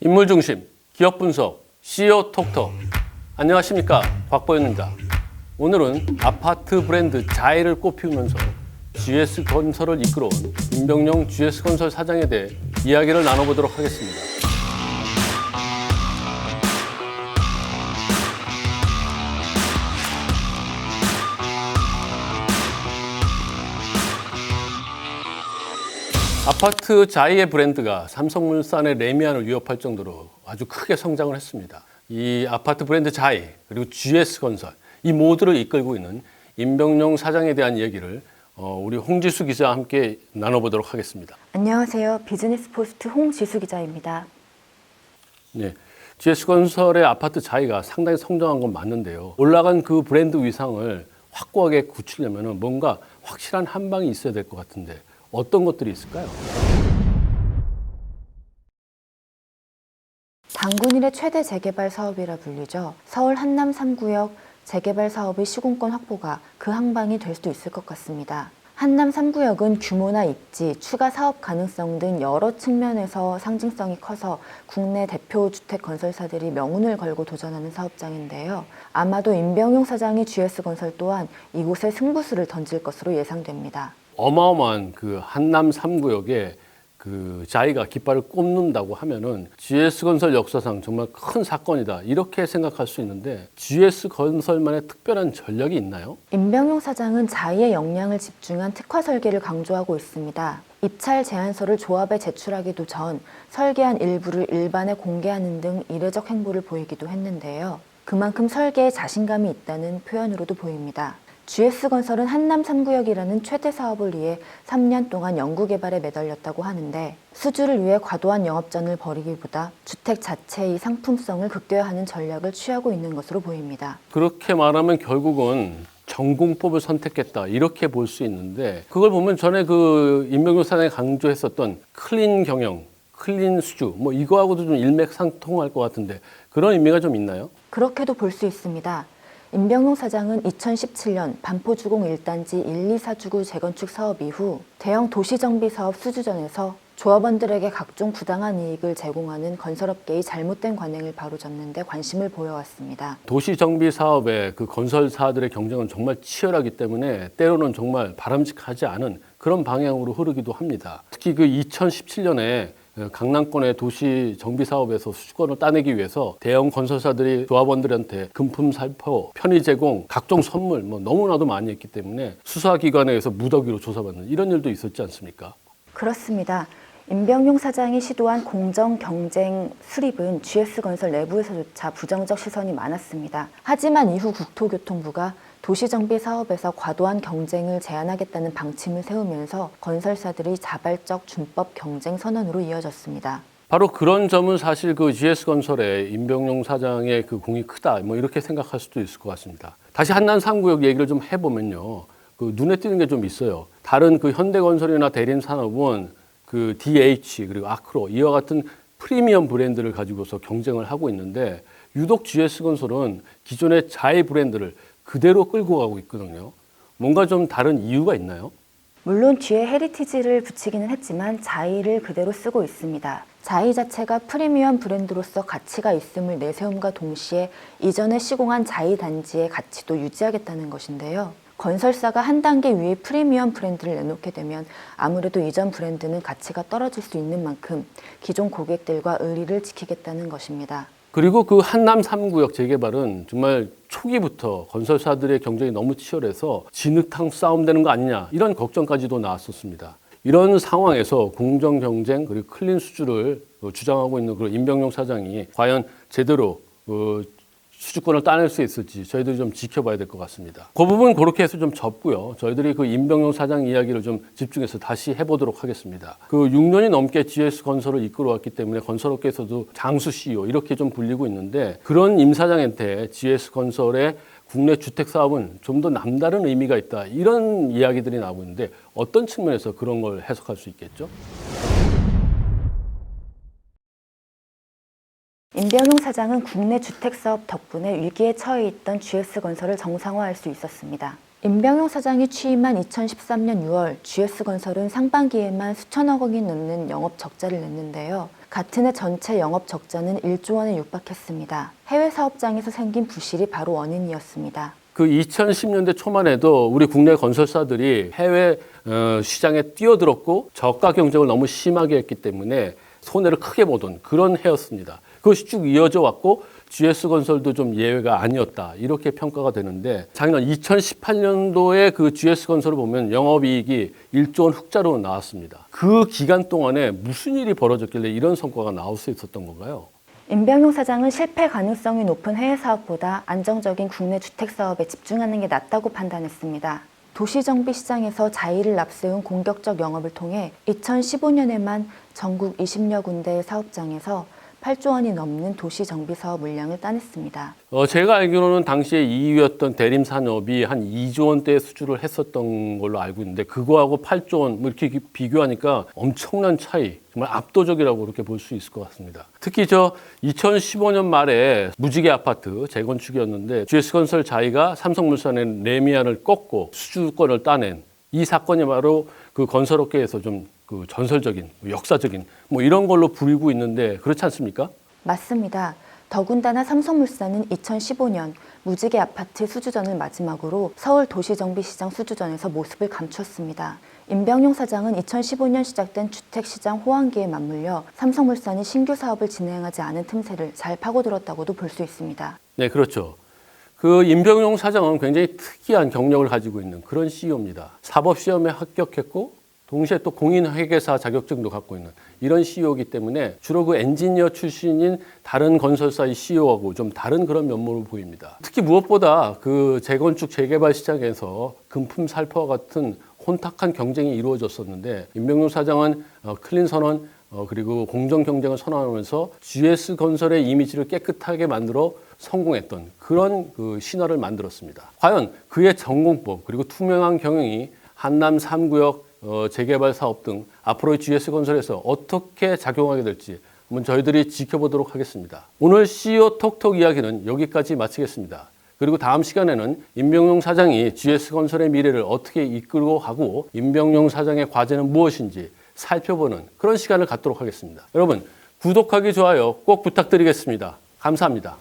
인물 중심, 기업 분석, CEO 톡톡. 안녕하십니까, 곽보현입니다. 오늘은 아파트 브랜드 자이를 꽃피우면서 GS건설을 이끌어온 임병용 GS건설 사장에 대해 이야기를 나눠보도록 하겠습니다. 아파트 자이의 브랜드가 삼성물산의 레미안을 위협할 정도로 아주 크게 성장을 했습니다. 이 아파트 브랜드 자이 그리고 GS건설 이 모두를 이끌고 있는 임병용 사장에 대한 얘기를 우리 홍지수 기자와 함께 나눠보도록 하겠습니다. 안녕하세요. 비즈니스포스트 홍지수 기자입니다. 네, GS건설의 아파트 자이가 상당히 성장한 건 맞는데요. 올라간 그 브랜드 위상을 확고하게 굳히려면 뭔가 확실한 한 방이 있어야 될 것 같은데 어떤 것들이 있을까요? 당군일의 최대 재개발 사업이라 불리죠. 서울 한남 3구역 재개발 사업의 시공권 확보가 그 항방이 될 수도 있을 것 같습니다. 한남 3구역은 규모나 입지, 추가 사업 가능성 등 여러 측면에서 상징성이 커서 국내 대표 주택 건설사들이 명운을 걸고 도전하는 사업장인데요. 아마도 임병용 사장이 GS건설 또한 이곳에 승부수를 던질 것으로 예상됩니다. 어마어마한 그 한남 3구역에 그 자이가 깃발을 꼽는다고 하면은 GS건설 역사상 정말 큰 사건이다 이렇게 생각할 수 있는데 GS건설만의 특별한 전략이 있나요? 임병용 사장은 자이의 역량을 집중한 특화 설계를 강조하고 있습니다. 입찰 제안서를 조합에 제출하기도 전 설계한 일부를 일반에 공개하는 등 이례적 행보를 보이기도 했는데요. 그만큼 설계에 자신감이 있다는 표현으로도 보입니다. GS건설은 한남 3구역이라는 최대 사업을 위해 3년 동안 연구개발에 매달렸다고 하는데 수주를 위해 과도한 영업전을 벌이기보다 주택 자체의 상품성을 극대화하는 전략을 취하고 있는 것으로 보입니다. 그렇게 말하면 결국은 전공법을 선택했다 이렇게 볼 수 있는데 그걸 보면 전에 그 임병용 사장이 강조했었던 클린 경영, 클린 수주 뭐 이거하고도 좀 일맥상통할 것 같은데 그런 의미가 좀 있나요? 그렇게도 볼 수 있습니다. 임병용 사장은 2017년 반포주공 1단지 1, 2, 4주구 재건축 사업 이후 대형 도시정비사업 수주전에서 조합원들에게 각종 부당한 이익을 제공하는 건설업계의 잘못된 관행을 바로잡는 데 관심을 보여왔습니다. 도시정비 사업에 그 건설사들의 경쟁은 정말 치열하기 때문에 때로는 정말 바람직하지 않은 그런 방향으로 흐르기도 합니다. 특히 그 2017년에 강남권의 도시 정비 사업에서 수주권을 따내기 위해서 대형 건설사들이 조합원들한테 금품 살포, 편의 제공, 각종 선물 뭐 너무나도 많이 했기 때문에 수사기관에 의해서 무더기로 조사받는 이런 일도 있었지 않습니까? 그렇습니다. 임병용 사장이 시도한 공정 경쟁 수립은 GS건설 내부에서조차 부정적 시선이 많았습니다. 하지만 이후 국토교통부가 도시정비 사업에서 과도한 경쟁을 제한하겠다는 방침을 세우면서 건설사들이 자발적 준법 경쟁 선언으로 이어졌습니다. 바로 그런 점은 사실 그 GS건설의 임병용 사장의 그 공이 크다 뭐 이렇게 생각할 수도 있을 것 같습니다. 다시 한남 3구역 얘기를 좀 해보면요. 그 눈에 띄는 게 좀 있어요. 다른 그 현대건설이나 대림산업은 그 DH 그리고 아크로 이와 같은 프리미엄 브랜드를 가지고서 경쟁을 하고 있는데 유독 GS건설은 기존의 자이 브랜드를 그대로 끌고 가고 있거든요. 뭔가 좀 다른 이유가 있나요? 물론 뒤에 헤리티지를 붙이기는 했지만 자이를 그대로 쓰고 있습니다. 자이 자체가 프리미엄 브랜드로서 가치가 있음을 내세움과 동시에 이전에 시공한 자이 단지의 가치도 유지하겠다는 것인데요. 건설사가 한 단계 위의 프리미엄 브랜드를 내놓게 되면 아무래도 이전 브랜드는 가치가 떨어질 수 있는 만큼 기존 고객들과 의리를 지키겠다는 것입니다. 그리고 그 한남 3구역 재개발은 정말 초기부터 건설사들의 경쟁이 너무 치열해서 진흙탕 싸움 되는 거 아니냐 이런 걱정까지도 나왔었습니다. 이런 상황에서 공정 경쟁 그리고 클린 수주를 주장하고 있는 그 임병용 사장이 과연 제대로 수주권을 따낼 수 있을지 저희들이 좀 지켜봐야 될 것 같습니다. 그 부분 그렇게 해서 좀 접고요. 저희들이 그 임병용 사장 이야기를 좀 집중해서 다시 해보도록 하겠습니다. 그 6년이 넘게 GS건설을 이끌어왔기 때문에 건설업계에서도 장수 CEO 이렇게 좀 불리고 있는데 그런 임 사장한테 GS건설의 국내 주택 사업은 좀 더 남다른 의미가 있다 이런 이야기들이 나오고 있는데 어떤 측면에서 그런 걸 해석할 수 있겠죠? 임병용 사장은 국내 주택사업 덕분에 위기에 처해 있던 GS건설을 정상화할 수 있었습니다. 임병용 사장이 취임한 2013년 6월 GS건설은 상반기에만 수천억 원이 넘는 영업 적자를 냈는데요. 같은 해 전체 영업 적자는 1조 원에 육박했습니다. 해외 사업장에서 생긴 부실이 바로 원인이었습니다. 그 2010년대 초만 해도 우리 국내 건설사들이 해외 시장에 뛰어들었고 저가 경쟁을 너무 심하게 했기 때문에 손해를 크게 보던 그런 해였습니다. 그것이 쭉 이어져 왔고 GS건설도 좀 예외가 아니었다 이렇게 평가가 되는데 작년 2018년도에 그 GS건설을 보면 영업이익이 1조 원 흑자로 나왔습니다. 그 기간 동안에 무슨 일이 벌어졌길래 이런 성과가 나올 수 있었던 건가요? 임병용 사장은 실패 가능성이 높은 해외 사업보다 안정적인 국내 주택 사업에 집중하는 게 낫다고 판단했습니다. 도시정비 시장에서 자의를 앞세운 공격적 영업을 통해 2015년에만 전국 20여 군데의 사업장에서 8조 원이 넘는 도시정비 사업 물량을 따냈습니다. 제가 알기로는 당시에 2위였던 대림산업이 한 2조 원대 수주를 했었던 걸로 알고 있는데 그거하고 8조 원 이렇게 비교하니까 엄청난 차이, 정말 압도적이라고 그렇게 볼 수 있을 것 같습니다. 특히 2015년 말에 무지개 아파트 재건축이었는데 GS건설 자이가 삼성물산의 레미안을 꺾고 수주권을 따낸 이 사건이 바로 그 건설업계에서 좀 그 전설적인, 역사적인 이런 걸로 불리고 있는데 그렇지 않습니까? 맞습니다. 더군다나 삼성물산은 2015년 무지개 아파트 수주전을 마지막으로 서울 도시정비시장 수주전에서 모습을 감췄습니다. 임병용 사장은 2015년 시작된 주택시장 호황기에 맞물려 삼성물산이 신규 사업을 진행하지 않은 틈새를 잘 파고들었다고도 볼 수 있습니다. 네, 그렇죠. 그 임병용 사장은 굉장히 특이한 경력을 가지고 있는 그런 CEO입니다. 사법시험에 합격했고 동시에 또 공인회계사 자격증도 갖고 있는 이런 CEO이기 때문에 주로 그 엔지니어 출신인 다른 건설사의 CEO하고 좀 다른 그런 면모를 보입니다. 특히 무엇보다 그 재건축 재개발 시장에서 금품 살포와 같은 혼탁한 경쟁이 이루어졌었는데 임병용 사장은 클린 선언 그리고 공정 경쟁을 선언하면서 GS건설의 이미지를 깨끗하게 만들어 성공했던 그런 그 신화를 만들었습니다. 과연 그의 전공법 그리고 투명한 경영이 한남 3구역 재개발 사업 등 앞으로의 GS건설에서 어떻게 작용하게 될지 한번 저희들이 지켜보도록 하겠습니다. 오늘 CEO 톡톡 이야기는 여기까지 마치겠습니다. 그리고 다음 시간에는 임병용 사장이 GS건설의 미래를 어떻게 이끌고 가고 임병용 사장의 과제는 무엇인지 살펴보는 그런 시간을 갖도록 하겠습니다. 여러분 구독하기, 좋아요 꼭 부탁드리겠습니다. 감사합니다.